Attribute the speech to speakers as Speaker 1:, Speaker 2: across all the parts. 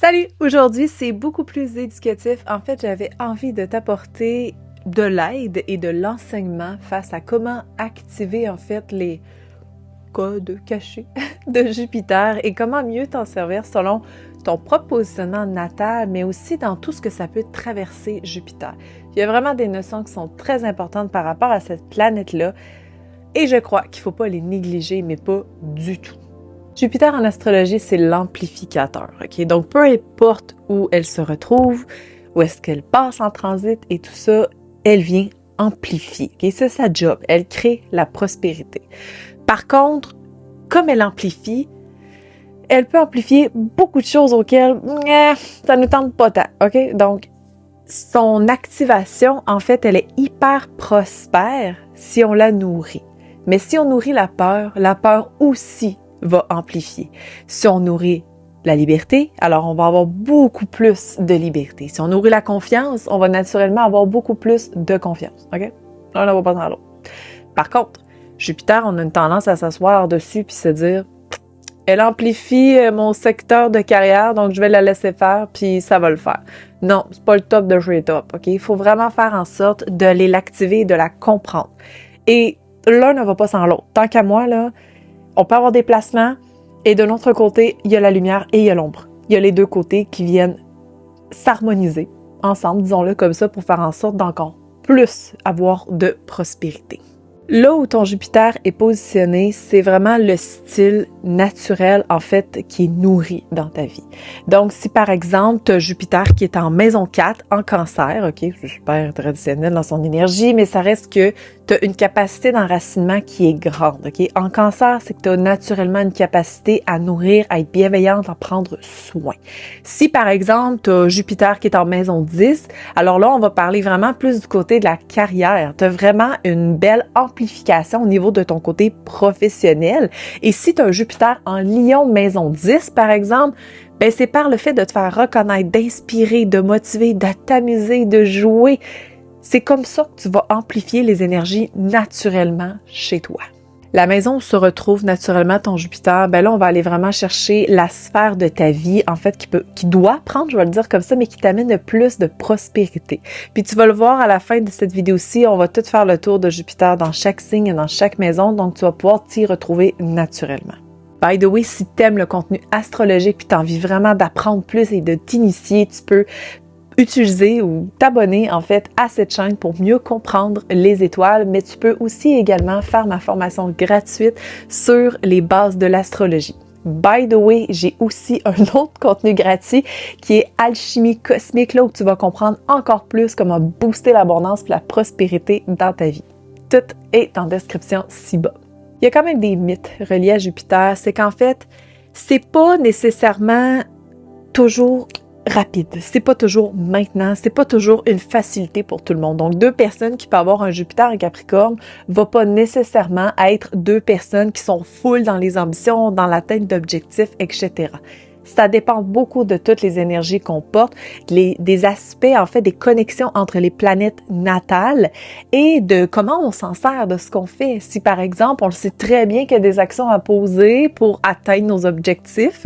Speaker 1: Salut! Aujourd'hui, c'est beaucoup plus éducatif. En fait, j'avais envie de t'apporter de l'aide et de l'enseignement face à comment activer en fait les codes cachés de Jupiter et comment mieux t'en servir selon ton propre positionnement natal, mais aussi dans tout ce que ça peut traverser Jupiter. Il y a vraiment des notions qui sont très importantes par rapport à cette planète-là et je crois qu'il ne faut pas les négliger, mais pas du tout. Jupiter en astrologie, c'est l'amplificateur, ok? Donc, peu importe où elle se retrouve, où est-ce qu'elle passe en transit et tout ça, elle vient amplifier, ok? C'est sa job, elle crée la prospérité. Par contre, comme elle amplifie, elle peut amplifier beaucoup de choses auxquelles ça ne tente pas tant, ok? Donc, son activation, en fait, elle est hyper prospère si on la nourrit. Mais si on nourrit la peur aussi va amplifier. Si on nourrit la liberté, alors on va avoir beaucoup plus de liberté. Si on nourrit la confiance, on va naturellement avoir beaucoup plus de confiance. OK? L'un ne va pas dans l'autre. Par contre, Jupiter, on a une tendance à s'asseoir dessus puis se dire « Elle amplifie mon secteur de carrière, donc je vais la laisser faire, puis ça va le faire. » Non, c'est pas le top de chez top. OK? Il faut vraiment faire en sorte de l'activer et de la comprendre. Et l'un ne va pas sans l'autre. Tant qu'à moi, là, on peut avoir des placements et de l'autre côté, il y a la lumière et il y a l'ombre. Il y a les deux côtés qui viennent s'harmoniser ensemble, disons-le comme ça, pour faire en sorte d'encore plus avoir de prospérité. Là où ton Jupiter est positionné, c'est vraiment le style naturel, en fait, qui est nourri dans ta vie. Donc, si par exemple, tu as Jupiter qui est en maison 4, en cancer, OK, c'est super traditionnel dans son énergie, mais ça reste que tu as une capacité d'enracinement qui est grande, OK? En cancer, c'est que tu as naturellement une capacité à nourrir, à être bienveillante, à prendre soin. Si par exemple, tu as Jupiter qui est en maison 10, alors là, on va parler vraiment plus du côté de la carrière. Tu as vraiment une belle amplification au niveau de ton côté professionnel. Et si tu as un Jupiter en Lion maison 10, par exemple, ben c'est par le fait de te faire reconnaître, d'inspirer, de motiver, de t'amuser, de jouer. C'est comme ça que tu vas amplifier les énergies naturellement chez toi. La maison où se retrouve naturellement ton Jupiter, ben là, on va aller vraiment chercher la sphère de ta vie, en fait, qui doit prendre, je vais le dire comme ça, mais qui t'amène le plus de prospérité. Puis tu vas le voir à la fin de cette vidéo-ci, on va tout faire le tour de Jupiter dans chaque signe et dans chaque maison, donc tu vas pouvoir t'y retrouver naturellement. By the way, si t'aimes le contenu astrologique puis t'as envie vraiment d'apprendre plus et de t'initier, tu peux utiliser ou t'abonner en fait à cette chaîne pour mieux comprendre les étoiles, mais tu peux aussi également faire ma formation gratuite sur les bases de l'astrologie. By the way, j'ai aussi un autre contenu gratuit qui est Alchimie cosmique, là où tu vas comprendre encore plus comment booster l'abondance et la prospérité dans ta vie. Tout est en description ci-bas. Il y a quand même des mythes reliés à Jupiter, c'est qu'en fait, c'est pas nécessairement toujours rapide. C'est pas toujours maintenant, c'est pas toujours une facilité pour tout le monde. Donc, deux personnes qui peuvent avoir un Jupiter en Capricorne va pas nécessairement être deux personnes qui sont full dans les ambitions, dans l'atteinte d'objectifs, etc. Ça dépend beaucoup de toutes les énergies qu'on porte, des aspects, en fait, des connexions entre les planètes natales et de comment on s'en sert de ce qu'on fait. Si, par exemple, on le sait très bien qu'il y a des actions à poser pour atteindre nos objectifs,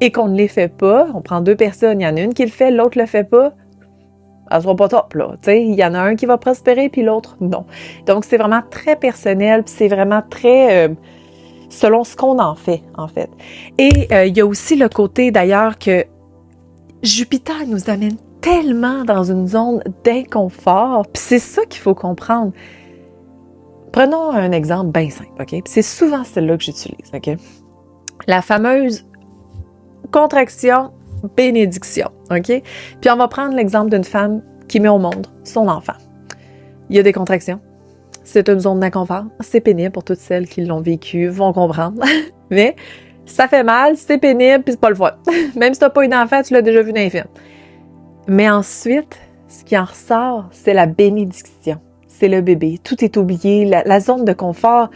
Speaker 1: et qu'on ne les fait pas, on prend deux personnes, il y en a une qui le fait, l'autre le fait pas, elle sera pas top, là. Tu sais, il y en a un qui va prospérer, puis l'autre, non. Donc, c'est vraiment très personnel, puis c'est vraiment très selon ce qu'on en fait, en fait. Et il y a aussi le côté, d'ailleurs, que Jupiter nous amène tellement dans une zone d'inconfort, puis c'est ça qu'il faut comprendre. Prenons un exemple bien simple, OK? Puis c'est souvent celle-là que j'utilise, OK? La fameuse contraction, bénédiction, OK? Puis on va prendre l'exemple d'une femme qui met au monde son enfant. Il y a des contractions. C'est une zone d'inconfort. C'est pénible pour toutes celles qui l'ont vécu, vont comprendre. Mais ça fait mal, c'est pénible, puis c'est pas le fun. Même si t'as pas eu d'enfant, tu l'as déjà vu dans les films. Mais ensuite, ce qui en ressort, c'est la bénédiction. C'est le bébé. Tout est oublié. La zone de confort,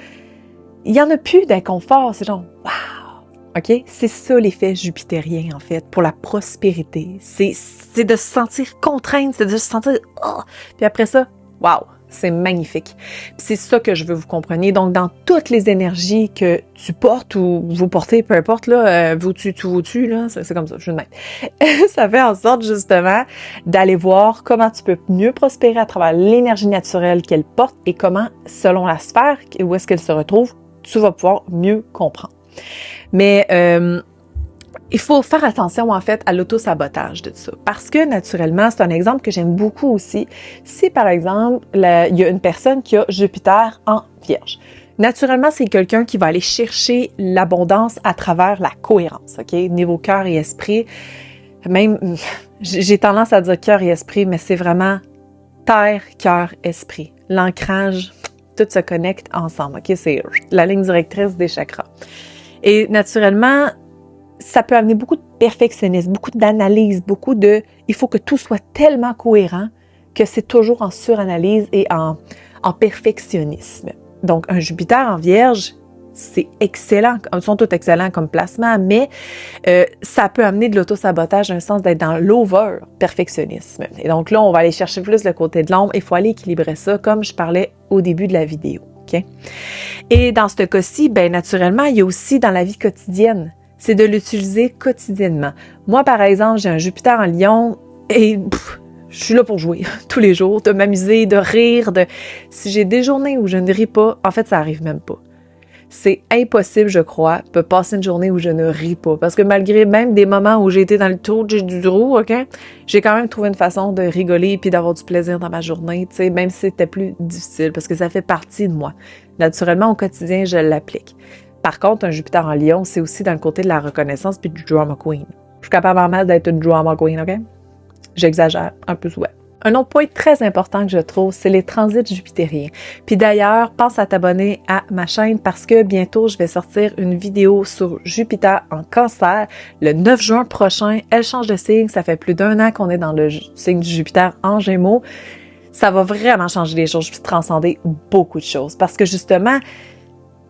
Speaker 1: il y en a plus d'inconfort. C'est genre, waouh! OK? C'est ça l'effet jupitérien, en fait, pour la prospérité. C'est de se sentir contrainte, c'est de se sentir « oh ». Puis après ça, wow! C'est magnifique. Puis c'est ça que je veux vous compreniez. Donc, dans toutes les énergies que tu portes ou vous portez, peu importe, là, vous-tu, là, c'est comme ça, je veux mettre. Ça fait en sorte, justement, d'aller voir comment tu peux mieux prospérer à travers l'énergie naturelle qu'elle porte et comment, selon la sphère où est-ce qu'elle se retrouve, tu vas pouvoir mieux comprendre. Mais il faut faire attention, en fait, à l'auto-sabotage de ça. Parce que, naturellement, c'est un exemple que j'aime beaucoup aussi. Si, par exemple, il y a une personne qui a Jupiter en Vierge, naturellement, c'est quelqu'un qui va aller chercher l'abondance à travers la cohérence, OK? Niveau cœur et esprit. Même, j'ai tendance à dire cœur et esprit, mais c'est vraiment terre, cœur, esprit. L'ancrage, tout se connecte ensemble, OK? C'est la ligne directrice des chakras. Et naturellement, ça peut amener beaucoup de perfectionnisme, beaucoup d'analyse, beaucoup de... Il faut que tout soit tellement cohérent que c'est toujours en suranalyse et en perfectionnisme. Donc, un Jupiter en Vierge, c'est excellent. Ils sont tous excellents comme placement, mais ça peut amener de l'auto-sabotage dans le sens d'être dans l'over-perfectionnisme. Et donc là, on va aller chercher plus le côté de l'ombre. Il faut aller équilibrer ça, comme je parlais au début de la vidéo. Okay? Et dans ce cas-ci, bien naturellement, il y a aussi dans la vie quotidienne, c'est de l'utiliser quotidiennement. Moi, par exemple, j'ai un Jupiter en Lion et je suis là pour jouer tous les jours, de m'amuser, de rire. Si j'ai des journées où je ne ris pas, en fait, ça arrive même pas. C'est impossible, je crois, de passer une journée où je ne ris pas. Parce que malgré même des moments où j'ai été dans le tour du roue, OK, j'ai quand même trouvé une façon de rigoler et d'avoir du plaisir dans ma journée, tu sais, même si c'était plus difficile, parce que ça fait partie de moi. Naturellement, au quotidien, je l'applique. Par contre, un Jupiter en Lion, c'est aussi dans le côté de la reconnaissance puis du drama queen. Je suis capable en mal d'être une drama queen, OK? J'exagère un peu souvent. Un autre point très important que je trouve, c'est les transits jupitériens. Puis d'ailleurs, pense à t'abonner à ma chaîne parce que bientôt, je vais sortir une vidéo sur Jupiter en Cancer. Le 9 juin prochain, elle change de signe. Ça fait plus d'1 an qu'on est dans le signe du Jupiter en Gémeaux. Ça va vraiment changer les choses, puis transcender beaucoup de choses. Parce que justement,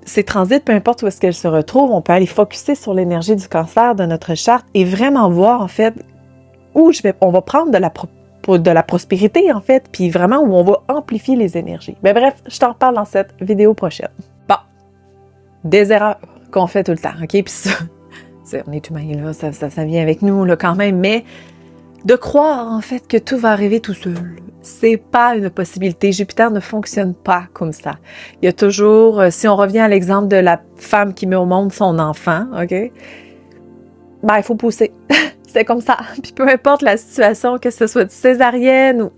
Speaker 1: ces transits, peu importe où est-ce qu'elles se retrouvent, on peut aller focusser sur l'énergie du Cancer de notre charte et vraiment voir, en fait, où on va prendre de la prospérité, en fait, puis vraiment où on va amplifier les énergies. Mais bref, je t'en reparle dans cette vidéo prochaine. Bon, des erreurs qu'on fait tout le temps, OK? Puis ça, on est humain, là, ça vient avec nous, là, quand même, mais de croire, en fait, que tout va arriver tout seul, c'est pas une possibilité. Jupiter ne fonctionne pas comme ça. Il y a toujours, si on revient à l'exemple de la femme qui met au monde son enfant, OK? Ben, il faut pousser. C'est comme ça. Puis peu importe la situation, que ce soit césarienne ou...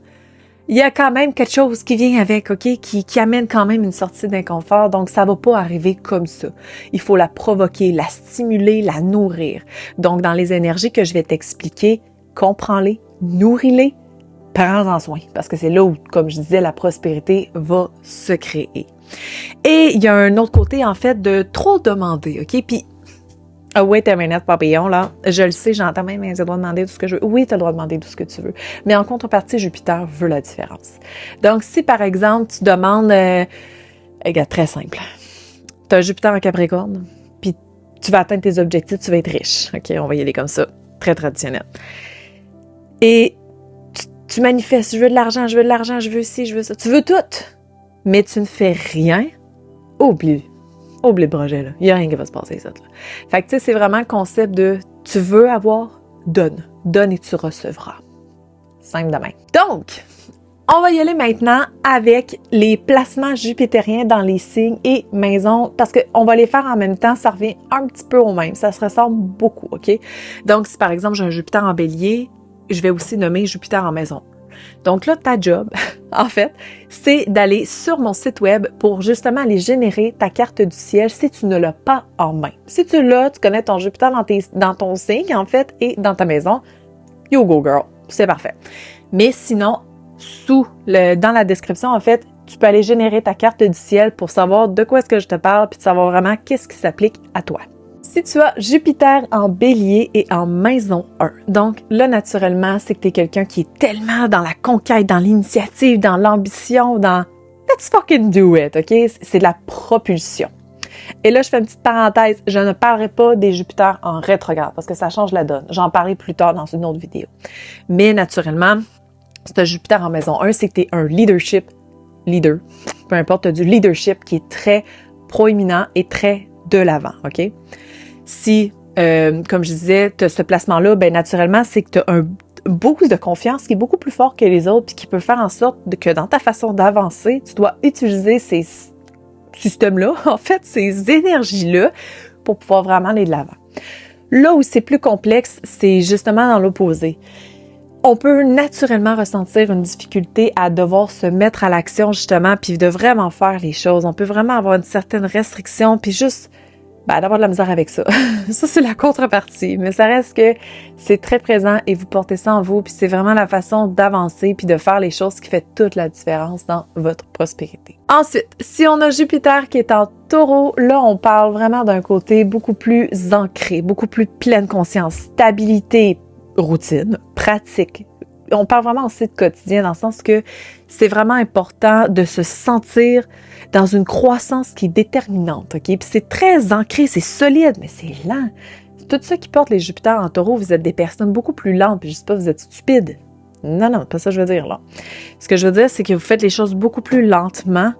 Speaker 1: Il y a quand même quelque chose qui vient avec, OK? Qui amène quand même une sortie d'inconfort. Donc, ça va pas arriver comme ça. Il faut la provoquer, la stimuler, la nourrir. Donc, dans les énergies que je vais t'expliquer, comprends-les, nourris-les, prends-en soin. Parce que c'est là où, comme je disais, la prospérité va se créer. Et il y a un autre côté, en fait, de trop demander, OK? Puis, ah oui, t'as minute, papillon, là. Je le sais, j'entends même, mais j'ai le droit de demander tout ce que je veux. Oui, t'as le droit de demander tout ce que tu veux. Mais en contrepartie, Jupiter veut la différence. Donc, si, par exemple, tu demandes... regarde, très simple. T'as un Jupiter en Capricorne, puis tu vas atteindre tes objectifs, tu vas être riche. OK, on va y aller comme ça. Très traditionnel. Et tu manifestes, je veux de l'argent, je veux de l'argent, je veux ci, je veux ça. Tu veux tout, mais tu ne fais rien. Oublie le projet, là. Il n'y a rien qui va se passer, ça. Là. Fait que, tu sais, c'est vraiment le concept de tu veux avoir, donne. Donne et tu recevras. Simple de même. Donc, on va y aller maintenant avec les placements jupitériens dans les signes et maisons, parce qu'on va les faire en même temps, ça revient un petit peu au même. Ça se ressemble beaucoup, OK? Donc, si par exemple, j'ai un Jupiter en Bélier, je vais aussi nommer Jupiter en maison. Donc là, ta job, en fait, c'est d'aller sur mon site web pour justement aller générer ta carte du ciel si tu ne l'as pas en main. Si tu l'as, tu connais ton Jupiter dans ton signe, en fait, et dans ta maison, you go girl, c'est parfait. Mais sinon, dans la description, en fait, tu peux aller générer ta carte du ciel pour savoir de quoi est-ce que je te parle, puis de savoir vraiment qu'est-ce qui s'applique à toi. Si tu as Jupiter en Bélier et en maison 1, donc là, naturellement, c'est que tu es quelqu'un qui est tellement dans la conquête, dans l'initiative, dans l'ambition, dans « let's fucking do it », OK? C'est de la propulsion. Et là, je fais une petite parenthèse, je ne parlerai pas des Jupiters en rétrograde parce que ça change la donne. J'en parlerai plus tard dans une autre vidéo. Mais naturellement, si tu as Jupiter en maison 1, c'est que tu es un leadership leader, peu importe, tu as du leadership qui est très proéminent et très de l'avant, OK? Si, comme je disais, tu as ce placement-là, ben naturellement, c'est que tu as un boost de confiance qui est beaucoup plus fort que les autres puis qui peut faire en sorte que dans ta façon d'avancer, tu dois utiliser ces systèmes-là, en fait, ces énergies-là pour pouvoir vraiment aller de l'avant. Là où c'est plus complexe, c'est justement dans l'opposé. On peut naturellement ressentir une difficulté à devoir se mettre à l'action justement puis de vraiment faire les choses. On peut vraiment avoir une certaine restriction puis juste d'avoir de la misère avec ça. Ça, c'est la contrepartie. Mais ça reste que c'est très présent et vous portez ça en vous puis c'est vraiment la façon d'avancer puis de faire les choses qui fait toute la différence dans votre prospérité. Ensuite, si on a Jupiter qui est en Taureau, là, on parle vraiment d'un côté beaucoup plus ancré, beaucoup plus pleine conscience, stabilité, routine, pratique. On parle vraiment aussi de quotidien dans le sens que c'est vraiment important de se sentir dans une croissance qui est déterminante, OK? Puis c'est très ancré, c'est solide, mais c'est lent. Tout ça qui porte les Jupiters en Taureau, vous êtes des personnes beaucoup plus lentes, puis je dis pas vous êtes stupides. Non, pas ça que je veux dire, là. Ce que je veux dire, c'est que vous faites les choses beaucoup plus lentement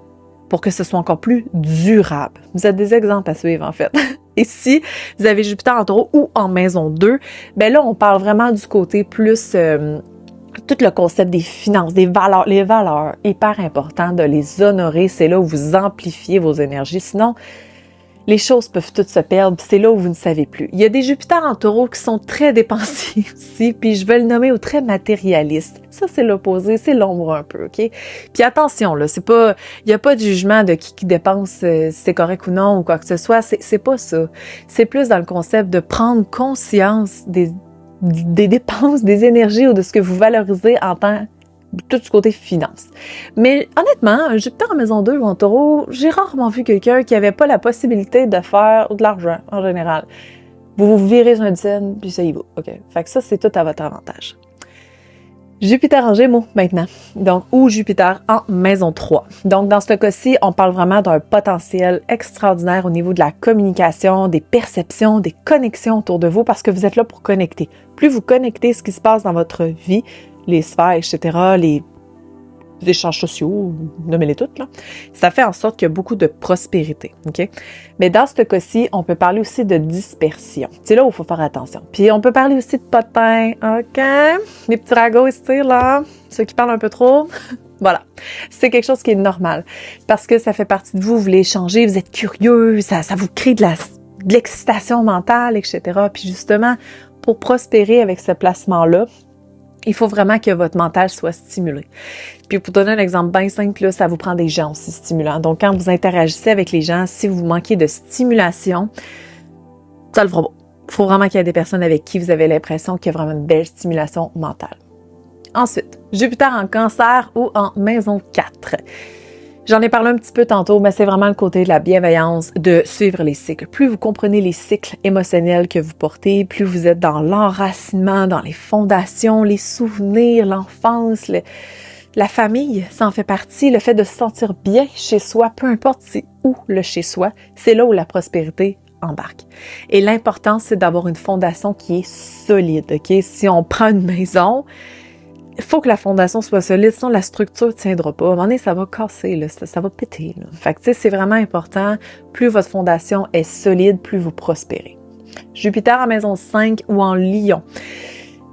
Speaker 1: pour que ce soit encore plus durable. Vous êtes des exemples à suivre, en fait. Et si vous avez Jupiter en Taureau ou en maison 2, ben là, on parle vraiment du côté plus... tout le concept des finances, des valeurs, les valeurs, hyper important de les honorer. C'est là où vous amplifiez vos énergies. Sinon, les choses peuvent toutes se perdre. C'est là où vous ne savez plus. Il y a des Jupiters en Taureau qui sont très dépensiers aussi, puis je vais le nommer ou très matérialistes. Ça, c'est l'opposé, c'est l'ombre un peu, OK? Puis attention, là, c'est pas, il y a pas de jugement de qui dépense, si c'est correct ou non, ou quoi que ce soit. C'est pas ça. C'est plus dans le concept de prendre conscience des dépenses, des énergies ou de ce que vous valorisez en tant tout du côté finance. Mais honnêtement, un Jupiter en maison 2 ou en Taureau, j'ai rarement vu quelqu'un qui avait pas la possibilité de faire de l'argent en général. Vous virez sur une scène, puis ça y va. OK. Fait que ça, c'est tout à votre avantage. Jupiter en Gémeaux maintenant, donc ou Jupiter en maison 3. Donc dans ce cas-ci, on parle vraiment d'un potentiel extraordinaire au niveau de la communication, des perceptions, des connexions autour de vous parce que vous êtes là pour connecter. Plus vous connectez ce qui se passe dans votre vie, les sphères, etc., les échanges sociaux, nommez-les toutes, là, ça fait en sorte qu'il y a beaucoup de prospérité, OK? Mais dans ce cas-ci, on peut parler aussi de dispersion. C'est là où il faut faire attention. Puis on peut parler aussi de potin, OK? Les petits ragots ici, là, ceux qui parlent un peu trop. Voilà. C'est quelque chose qui est normal. Parce que ça fait partie de vous, vous voulez échanger, vous êtes curieux, ça vous crée de l'excitation mentale, etc. Puis justement, pour prospérer avec ce placement-là, il faut vraiment que votre mental soit stimulé. Puis pour donner un exemple bien simple, là, ça vous prend des gens aussi stimulants. Donc quand vous interagissez avec les gens, si vous manquez de stimulation, ça le fera pas. Il faut vraiment qu'il y ait des personnes avec qui vous avez l'impression qu'il y a vraiment une belle stimulation mentale. Ensuite, Jupiter en Cancer ou en maison 4. J'en ai parlé un petit peu tantôt, mais c'est vraiment le côté de la bienveillance, de suivre les cycles. Plus vous comprenez les cycles émotionnels que vous portez, plus vous êtes dans l'enracinement, dans les fondations, les souvenirs, l'enfance, la famille, ça en fait partie. Le fait de se sentir bien chez soi, peu importe c'est où le chez soi, c'est là où la prospérité embarque. Et l'important, c'est d'avoir une fondation qui est solide, OK? Si on prend une maison, il faut que la fondation soit solide, sinon la structure ne tiendra pas. À un moment donné, ça va casser, là, ça va péter. Là. Fait que, tu sais, c'est vraiment important. Plus votre fondation est solide, plus vous prospérez. Jupiter en maison 5 ou en Lion.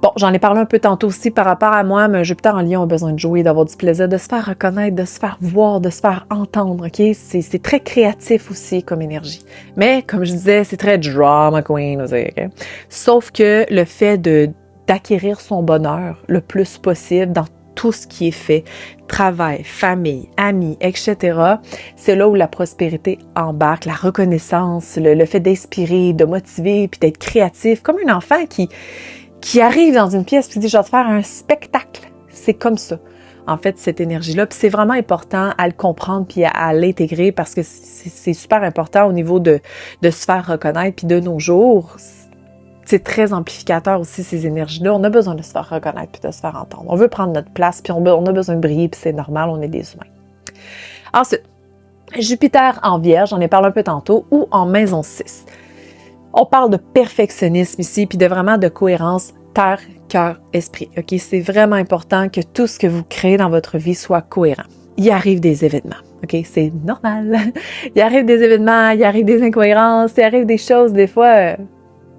Speaker 1: Bon, j'en ai parlé un peu tantôt aussi par rapport à moi, mais Jupiter en Lion a besoin de jouer, d'avoir du plaisir, de se faire reconnaître, de se faire voir, de se faire entendre, OK? C'est très créatif aussi comme énergie. Mais, comme je disais, c'est très drama queen aussi, OK? Sauf que le fait d'acquérir son bonheur le plus possible dans tout ce qui est fait, travail, famille, amis, etc., c'est là où la prospérité embarque, la reconnaissance, le fait d'inspirer, de motiver, puis d'être créatif, comme un enfant qui arrive dans une pièce puis dit « je vais te faire un spectacle ». C'est comme ça, en fait, cette énergie-là. Puis c'est vraiment important à le comprendre puis à l'intégrer parce que c'est super important au niveau de se faire reconnaître. Puis de nos jours, c'est très amplificateur aussi, ces énergies-là. On a besoin de se faire reconnaître puis de se faire entendre. On veut prendre notre place puis on a besoin de briller puis c'est normal, on est des humains. Ensuite, Jupiter en Vierge, j'en ai parlé un peu tantôt, ou en maison 6. On parle de perfectionnisme ici puis de vraiment de cohérence terre, cœur, esprit. OK? C'est vraiment important que tout ce que vous créez dans votre vie soit cohérent. il arrive des événements, OK? C'est normal. Il arrive des événements, il arrive des incohérences, il arrive des choses, des fois,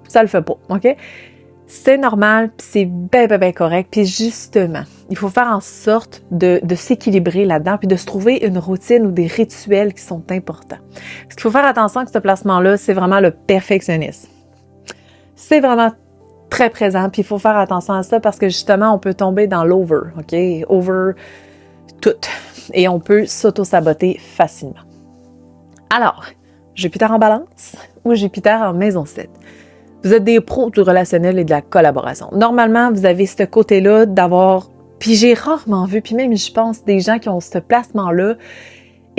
Speaker 1: ça le fait pas, OK? C'est normal, puis c'est bien correct. Puis justement, il faut faire en sorte de s'équilibrer là-dedans, puis de se trouver une routine ou des rituels qui sont importants. Ce qu'il faut faire attention avec ce placement-là, c'est vraiment le perfectionnisme. C'est vraiment très présent, puis il faut faire attention à ça parce que justement, on peut tomber dans l'over, OK? Over tout. Et on peut s'auto-saboter facilement. Alors, Jupiter en balance ou Jupiter en maison 7? Vous êtes des pros du relationnel et de la collaboration. Normalement, vous avez ce côté-là d'avoir... Puis j'ai rarement vu, puis même je pense, des gens qui ont ce placement-là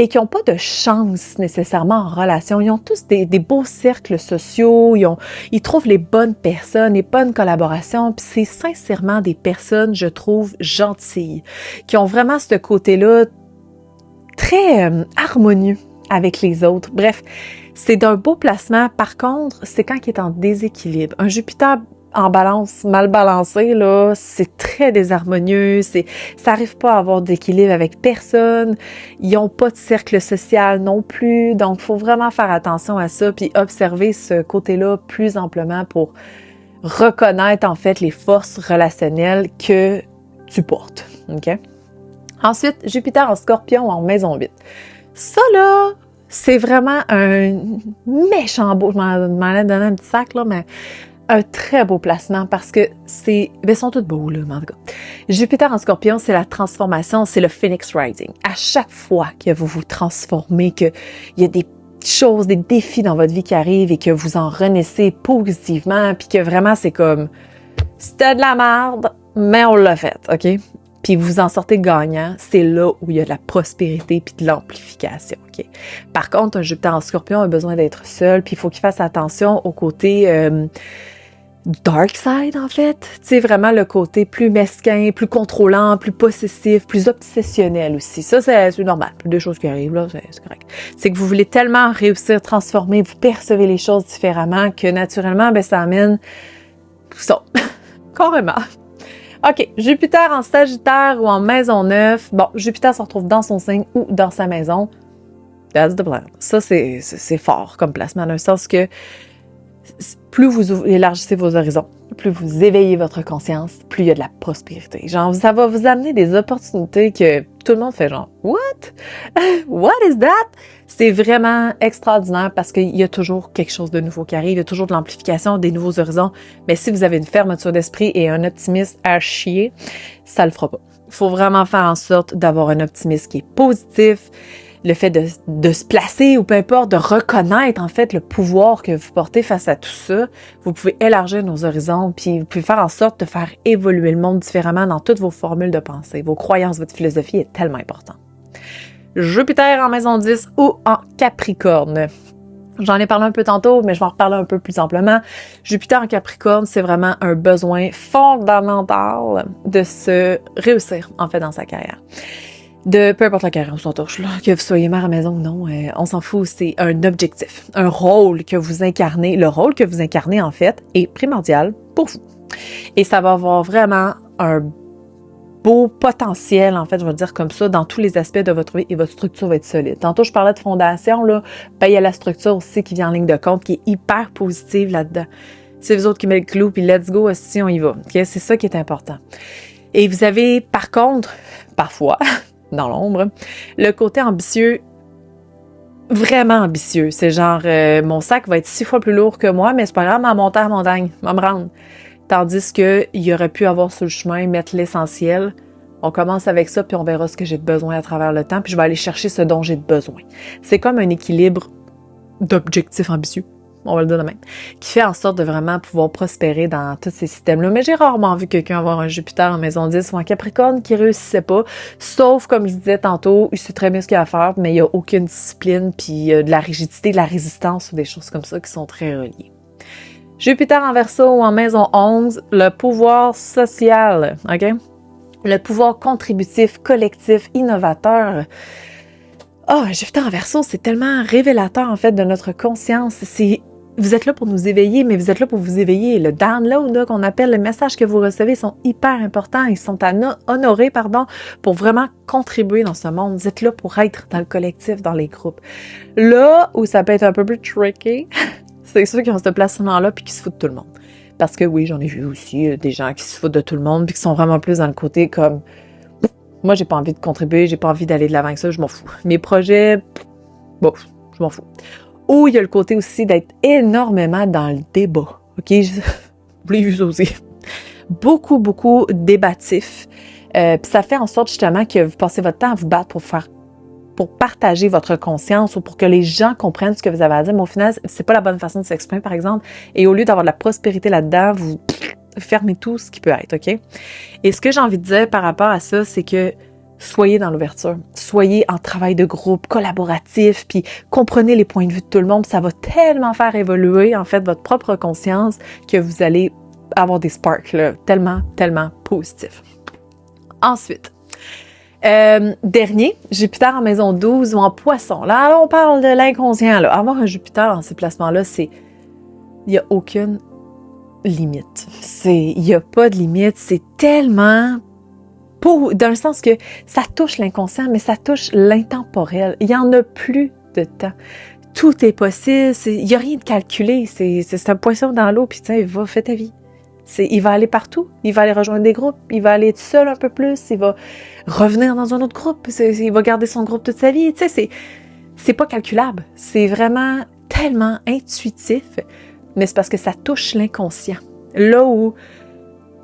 Speaker 1: et qui n'ont pas de chance nécessairement en relation. Ils ont tous des beaux cercles sociaux, ils trouvent les bonnes personnes, les bonnes collaborations, puis c'est sincèrement des personnes, je trouve, gentilles, qui ont vraiment ce côté-là très harmonieux avec les autres. Bref, c'est d'un beau placement. Par contre, c'est quand il est en déséquilibre. Un Jupiter en balance, mal balancé, là, c'est très désharmonieux, ça n'arrive pas à avoir d'équilibre avec personne, ils n'ont pas de cercle social non plus, donc il faut vraiment faire attention à ça, puis observer ce côté-là plus amplement pour reconnaître en fait les forces relationnelles que tu portes, OK? Ensuite, Jupiter en Scorpion en maison 8. Ça, là, c'est vraiment un méchant beau, je m'en ai donné un petit sac, là, mais un très beau placement parce que ils sont tous beaux, là, en tout cas. Jupiter en Scorpion, c'est la transformation, c'est le Phoenix Rising. À chaque fois que vous vous transformez, qu'il y a des choses, des défis dans votre vie qui arrivent et que vous en renaissez positivement, puis que vraiment, c'est comme, c'était de la merde, mais on l'a fait, OK? Puis vous en sortez gagnant, c'est là où il y a de la prospérité puis de l'amplification, OK? Par contre, un Jupiter en Scorpion a besoin d'être seul, puis il faut qu'il fasse attention au côté dark side, en fait. Tu sais, vraiment le côté plus mesquin, plus contrôlant, plus possessif, plus obsessionnel aussi. Ça, c'est normal. Plus de choses qui arrivent, là, c'est correct. C'est que vous voulez tellement réussir, transformer, vous percevez les choses différemment que naturellement, ben ça amène tout ça. Carrément. OK, Jupiter en Sagittaire ou en maison 9. Bon, Jupiter se retrouve dans son signe ou dans sa maison. That's the plan. Ça, c'est fort comme placement, dans le sens que plus vous élargissez vos horizons, plus vous éveillez votre conscience, plus il y a de la prospérité. Genre, ça va vous amener des opportunités que tout le monde fait genre « What? What is that? » C'est vraiment extraordinaire parce qu'il y a toujours quelque chose de nouveau qui arrive, il y a toujours de l'amplification, des nouveaux horizons. Mais si vous avez une fermeture d'esprit et un optimisme à chier, ça le fera pas. Il faut vraiment faire en sorte d'avoir un optimisme qui est positif, le fait de se placer ou peu importe, de reconnaître en fait le pouvoir que vous portez face à tout ça. Vous pouvez élargir nos horizons, puis vous pouvez faire en sorte de faire évoluer le monde différemment dans toutes vos formules de pensée. Vos croyances, votre philosophie est tellement importante. Jupiter en maison 10 ou en Capricorne. J'en ai parlé un peu tantôt, mais je vais en reparler un peu plus amplement. Jupiter en Capricorne, c'est vraiment un besoin fondamental de se réussir, en fait, dans sa carrière. De peu importe la carrière, on s'en touche, là, que vous soyez mère à maison ou non, on s'en fout, c'est un objectif, un rôle que vous incarnez. Le rôle que vous incarnez, en fait, est primordial pour vous. Et ça va avoir vraiment un beau potentiel, en fait, je vais le dire comme ça, dans tous les aspects de votre vie et votre structure va être solide. Tantôt, je parlais de fondation, là, ben, il y a la structure aussi qui vient en ligne de compte, qui est hyper positive là-dedans. C'est vous autres qui mettez le clou, puis let's go, si on y va. Okay? C'est ça qui est important. Et vous avez, par contre, parfois, dans l'ombre, le côté ambitieux, vraiment ambitieux. C'est genre, mon sac va être 6 fois plus lourd que moi, mais c'est pas grave, ma montagne à montagne, va me rendre. Tandis qu'il aurait pu avoir sur le chemin, mettre l'essentiel. On commence avec ça, puis on verra ce que j'ai de besoin à travers le temps, puis je vais aller chercher ce dont j'ai de besoin. C'est comme un équilibre d'objectifs ambitieux, on va le dire de même, qui fait en sorte de vraiment pouvoir prospérer dans tous ces systèmes-là. Mais j'ai rarement vu quelqu'un avoir un Jupiter en maison 10 ou en Capricorne qui réussissait pas, sauf, comme je disais tantôt, il sait très bien ce qu'il y a à faire, mais il n'y a aucune discipline, puis de la rigidité, de la résistance ou des choses comme ça qui sont très reliées. Jupiter en Verseau ou en maison 11, le pouvoir social, OK? Le pouvoir contributif, collectif, innovateur. Jupiter en Verseau, c'est tellement révélateur, en fait, de notre conscience. C'est vous êtes là pour nous éveiller, mais vous êtes là pour vous éveiller. Le download, là, qu'on appelle, le message que vous recevez sont hyper importants. Ils sont à honorer, pour vraiment contribuer dans ce monde. Vous êtes là pour être dans le collectif, dans les groupes. Là où ça peut être un peu plus tricky, c'est ceux qui ont ce placement-là puis qui se foutent de tout le monde. Parce que oui, j'en ai vu aussi des gens qui se foutent de tout le monde puis qui sont vraiment plus dans le côté comme moi, j'ai pas envie de contribuer, j'ai pas envie d'aller de l'avant avec ça, je m'en fous. Mes projets, bon, je m'en fous. Ou il y a le côté aussi d'être énormément dans le débat, OK? Oubliez aussi. Beaucoup, beaucoup débattif. Puis ça fait en sorte justement que vous passez votre temps à vous battre pour partager votre conscience ou pour que les gens comprennent ce que vous avez à dire. Mais au final, c'est pas la bonne façon de s'exprimer, par exemple. Et au lieu d'avoir de la prospérité là-dedans, vous fermez tout ce qui peut être, OK? Et ce que j'ai envie de dire par rapport à ça, c'est que soyez dans l'ouverture, soyez en travail de groupe, collaboratif, puis comprenez les points de vue de tout le monde. Ça va tellement faire évoluer, en fait, votre propre conscience que vous allez avoir des sparks, là, tellement, tellement positifs. Ensuite, dernier, Jupiter en maison 12 ou en poisson. Là, on parle de l'inconscient, là. Avoir un Jupiter dans ces placements-là, il n'y a aucune limite. Il n'y a pas de limite. C'est tellement dans le sens que ça touche l'inconscient, mais ça touche l'intemporel. Il n'y en a plus de temps. Tout est possible. Il n'y a rien de calculé. C'est un poisson dans l'eau, puis tiens, fais ta vie. Il va aller partout. Il va aller rejoindre des groupes. Il va aller tout seul un peu plus. Il va revenir dans un autre groupe. Il va garder son groupe toute sa vie. Tu sais, c'est pas calculable. C'est vraiment tellement intuitif, mais c'est parce que ça touche l'inconscient. Là où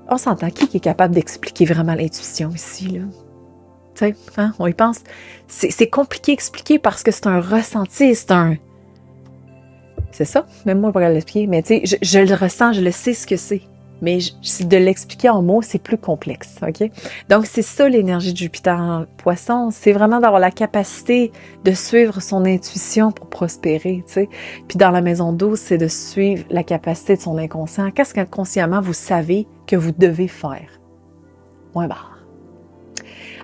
Speaker 1: on s'entend, qui est capable d'expliquer vraiment l'intuition ici, là? Tu sais, hein, on y pense. C'est compliqué à expliquer parce que c'est un ressenti, c'est ça, même moi, je pourrais l'expliquer, mais tu sais, je le ressens, je le sais ce que c'est. Mais de l'expliquer en mots, c'est plus complexe, OK? Donc, c'est ça l'énergie de Jupiter en poisson. C'est vraiment d'avoir la capacité de suivre son intuition pour prospérer, tu sais. Puis dans la maison 12, c'est de suivre la capacité de son inconscient. Qu'est-ce qu'inconsciemment vous savez que vous devez faire? Point barre.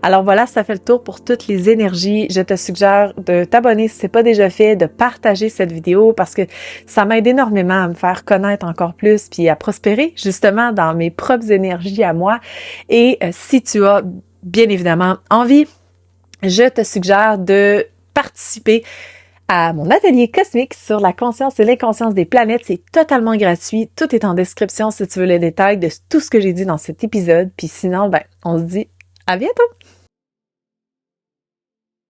Speaker 1: Alors voilà, ça fait le tour pour toutes les énergies. Je te suggère de t'abonner si ce n'est pas déjà fait, de partager cette vidéo parce que ça m'aide énormément à me faire connaître encore plus puis à prospérer justement dans mes propres énergies à moi. Et si tu as bien évidemment envie, je te suggère de participer à mon atelier cosmique sur la conscience et l'inconscience des planètes. C'est totalement gratuit. Tout est en description si tu veux les détails de tout ce que j'ai dit dans cet épisode. Puis sinon, on se dit à bientôt!